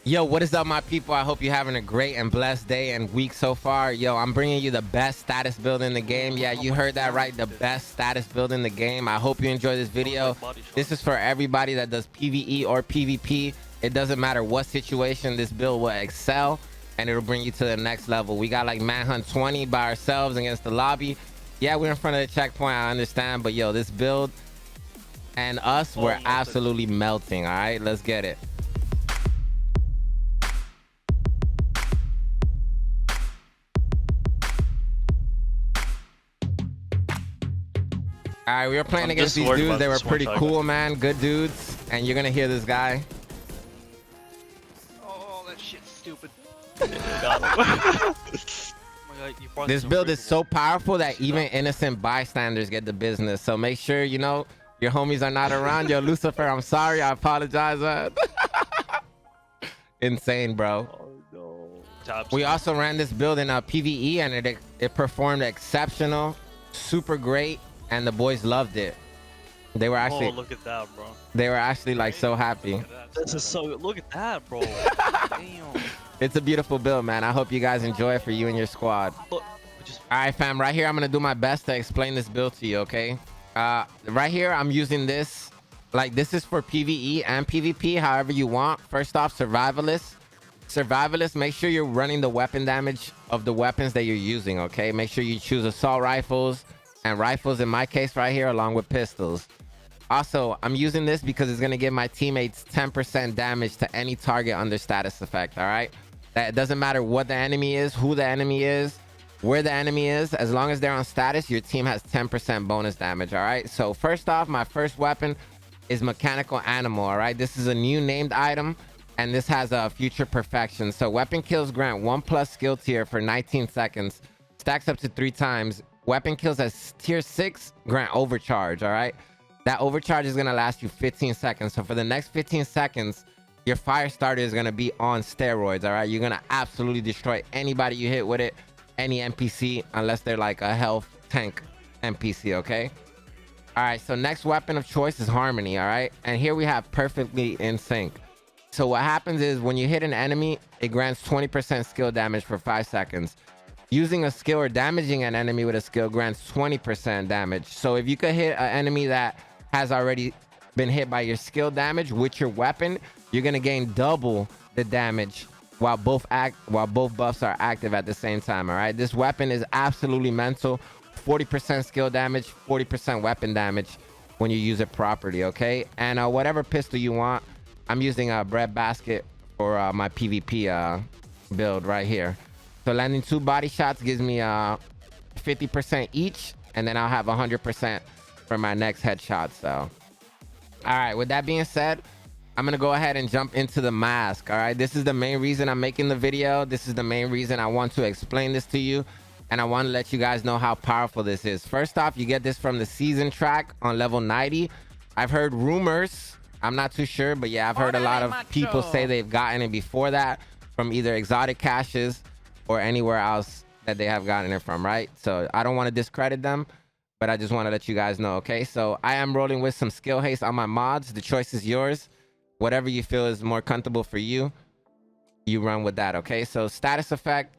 Yo, what is up, my people? I hope you're having a great and blessed day and week so far. Yo, I'm bringing you the best status build in the game. Yeah, you heard that right, the best status build in the game. I hope you enjoy this video. This is for everybody that does PvE or PvP. It doesn't matter what situation, this build will excel and it'll bring you to the next level. We got like Manhunt 20 by ourselves against the lobby. Yeah, we're in front of the checkpoint, I understand, but yo, this build and us, we're absolutely melting. All right, let's get it. All right, we were playing against these dudes. They were pretty cool, man. Good dudes. And you're going to hear this guy. Oh, that shit's stupid. This build is so powerful that even innocent bystanders get the business. So make sure, you know, your homies are not around. Yo, Lucifer, I'm sorry. I apologize. Insane, bro. Oh, no. We also ran this build in PvE, and it performed exceptional, super great. And the boys loved it. They were actually. Oh, look at that, bro. They were actually like so happy. This is so. Look at that, bro. Damn. It's a beautiful build, man. I hope you guys enjoy it for you and your squad. Look, all right, fam. Right here, I'm gonna do my best to explain this build to you. Okay. Right here, I'm using this. Like, this is for PvE and PvP, however you want. First off, survivalist. Survivalist. Make sure you're running the weapon damage of the weapons that you're using. Okay. Make sure you choose assault rifles. And rifles in my case right here, along with pistols. Also, I'm using this because it's going to give my teammates 10% damage to any target under status effect. All right, that doesn't matter what the enemy is, who the enemy is, where the enemy is. As long as they're on status, your team has 10% bonus damage. All right, so first off, my first weapon is mechanical animal. All right, this is a new named item, and this has a future perfection. So weapon kills grant 1+ skill tier for 19 seconds, stacks up to 3 times. Weapon kills as tier 6 grant overcharge. All right, that overcharge is gonna last you 15 seconds. So for the next 15 seconds, your fire starter is gonna be on steroids. All right, you're gonna absolutely destroy anybody you hit with it, any NPC, unless they're like a health tank NPC. Okay. All right, so next weapon of choice is harmony. All right, and here we have perfectly in sync. So what happens is when you hit an enemy, it grants 20% skill damage for 5 seconds. Using a skill or damaging an enemy with a skill grants 20% damage. So if you could hit an enemy that has already been hit by your skill damage with your weapon, you're gonna gain double the damage while both buffs are active at the same time. All right, this weapon is absolutely mental. 40% skill damage, 40% weapon damage when you use it properly. Okay, and whatever pistol you want, I'm using a bread basket for my PvP build right here. So landing 2 body shots gives me 50% each, and then I'll have 100% for my next headshot. So, all right, with that being said, I'm gonna go ahead and jump into the mask. All right, this is the main reason I'm making the video. This is the main reason I want to explain this to you, and I want to let you guys know how powerful this is. First off, you get this from the season track on level 90. I've heard rumors, I'm not too sure, but yeah, I've heard a lot of people say they've gotten it before that from either exotic caches or anywhere else that they have gotten it from, right? So I don't want to discredit them, but I just want to let you guys know, okay? So I am rolling with some skill haste on my mods. The choice is yours. Whatever you feel is more comfortable for you, you run with that, okay? So status effect,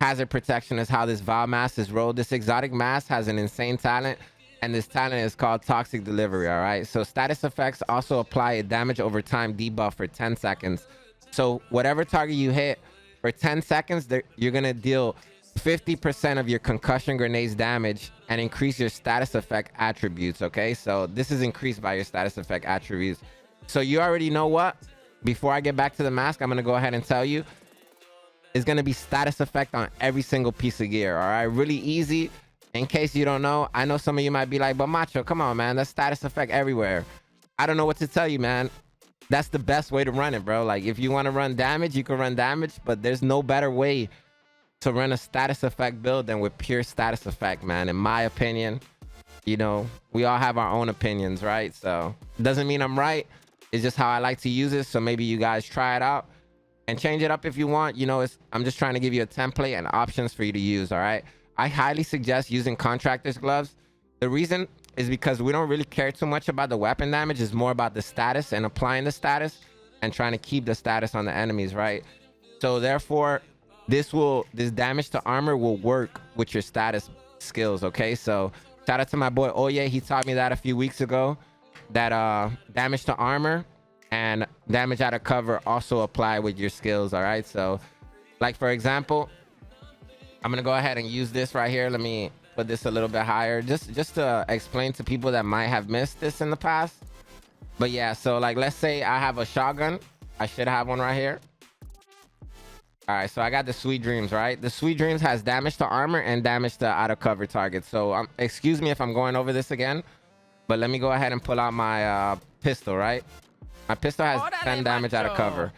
hazard protection is how this Val mask is rolled. This exotic mask has an insane talent, and this talent is called toxic delivery, all right? So status effects also apply a damage over time debuff for 10 seconds. So whatever target you hit, for 10 seconds, you're going to deal 50% of your concussion grenades damage and increase your status effect attributes, okay? So this is increased by your status effect attributes. So you already know what? Before I get back to the mask, I'm going to go ahead and tell you. It's going to be status effect on every single piece of gear, all right? Really easy. In case you don't know, I know some of you might be like, but Macho, come on, man. That's status effect everywhere. I don't know what to tell you, man. That's the best way to run it, bro. Like, if you want to run damage, you can run damage, but there's no better way to run a status effect build than with pure status effect, man. In my opinion, you know, we all have our own opinions, right? So it doesn't mean I'm right. It's just how I like to use it. So maybe you guys try it out and change it up if you want. You know, I'm just trying to give you a template and options for you to use, all right? I highly suggest using contractor's gloves. The reason is because we don't really care too much about the weapon damage. It's more about the status and applying the status. and trying to keep the status on the enemies, right? So therefore, this damage to armor will work with your status skills, okay? So shout out to my boy Oye. He taught me that a few weeks ago, that damage to armor and damage out of cover also apply with your skills. All right, so like for example, I'm gonna go ahead and use this right here. Let me put this a little bit higher, just to explain to people that might have missed this in the past. But yeah, so like let's say I have a shotgun. I should have one right here. All right, so I got the Sweet Dreams, right? The Sweet Dreams has damage to armor and damage to out of cover targets. So excuse me if I'm going over this again, but let me go ahead and pull out my pistol, right? My pistol has 10 damage out of cover.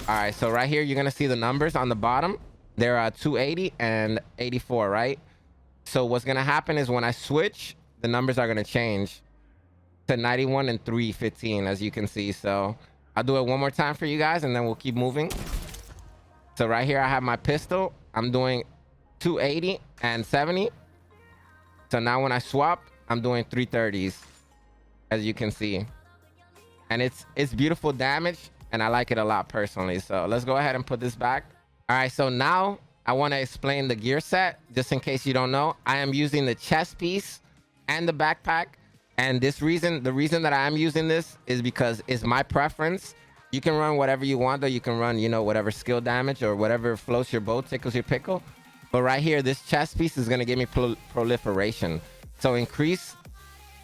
All right, so right here, you're going to see the numbers on the bottom. They're 280 and 84, right? So what's going to happen is when I switch, the numbers are going to change to 91 and 315, as you can see. So I'll do it one more time for you guys, and then we'll keep moving. So right here, I have my pistol. I'm doing 280 and 70. So now when I swap, I'm doing 330s, as you can see. And it's beautiful damage, and I like it a lot personally. So let's go ahead and put this back. All right, so now I want to explain the gear set, just in case you don't know. I am using the chest piece and the backpack. And the reason that I am using this is because it's my preference. You can run whatever you want, though. You can run, whatever skill damage or whatever floats your boat, tickles your pickle. But right here, this chest piece is going to give me proliferation. So increase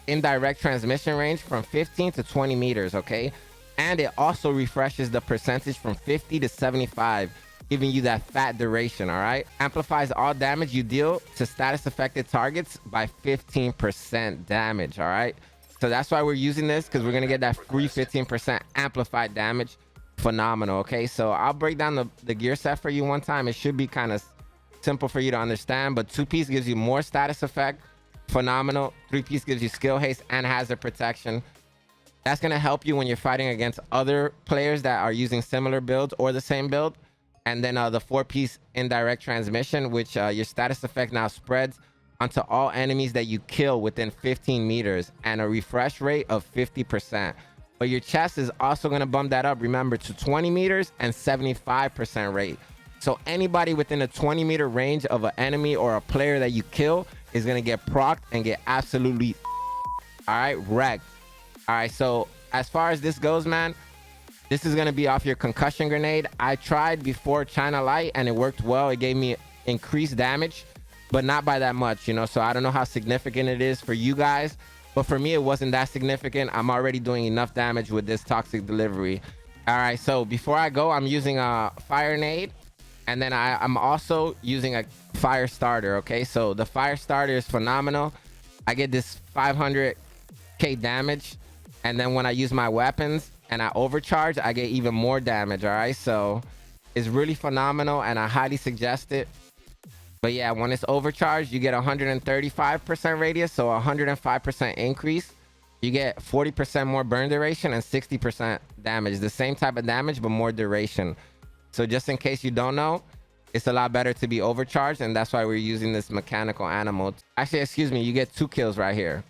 indirect transmission range from 15 to 20 meters, okay? And it also refreshes the percentage from 50 to 75, giving you that fat duration, all right? Amplifies all damage you deal to status affected targets by 15% damage, all right? So that's why we're using this, because we're going to get that free 15% amplified damage. Phenomenal, okay? So I'll break down the gear set for you one time. It should be kind of simple for you to understand, but 2-piece gives you more status effect. Phenomenal. 3-piece gives you skill haste and hazard protection. That's going to help you when you're fighting against other players that are using similar builds or the same build. And then the 4-piece indirect transmission, which your status effect now spreads onto all enemies that you kill within 15 meters, and a refresh rate of 50%. But your chest is also going to bump that up, remember, to 20 meters and 75% rate. So anybody within a 20-meter range of an enemy or a player that you kill is going to get procced and get absolutely all right, wrecked. All right, so as far as this goes, man, this is going to be off your concussion grenade. I tried before China Light and it worked well. It gave me increased damage, but not by that much, so I don't know how significant it is for you guys, but for me it wasn't that significant. I'm already doing enough damage with this toxic delivery. All right, so before I go, I'm using a fire nade, and then I'm also using a fire starter, okay? So the fire starter is phenomenal. I get this 500k damage, and then when I use my weapons and I overcharge, I get even more damage, all right? So it's really phenomenal, and I highly suggest it. But yeah, when it's overcharged, you get 135% radius, so 105% increase. You get 40% more burn duration and 60% damage. The same type of damage, but more duration. So just in case you don't know, it's a lot better to be overcharged, and that's why we're using this mechanical animal. Actually, excuse me, you get 2 kills right here.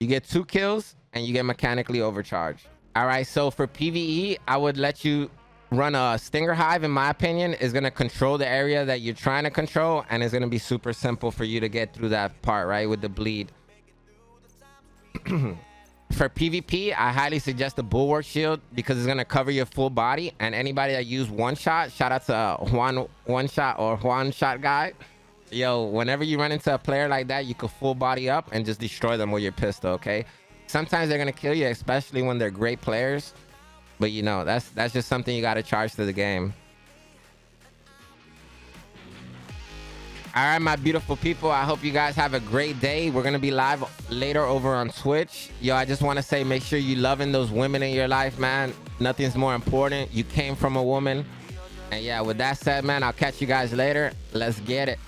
You get 2 kills, and you get mechanically overcharged. All right, so for PvE, I would let you run a Stinger Hive. In my opinion, is going to control the area that you're trying to control, and it's going to be super simple for you to get through that part, right, with the bleed. For PvP, I highly suggest the Bulwark Shield, because it's going to cover your full body, and anybody that use one shot, shout out to one shot or one shot guy. Yo, whenever you run into a player like that, you can full body up and just destroy them with your pistol, okay? Sometimes they're going to kill you, especially when they're great players. But that's just something you got to charge to the game. All right, my beautiful people, I hope you guys have a great day. We're going to be live later over on Twitch. Yo, I just want to say, make sure you loving those women in your life, man. Nothing's more important. You came from a woman. And yeah, with that said, man, I'll catch you guys later. Let's get it.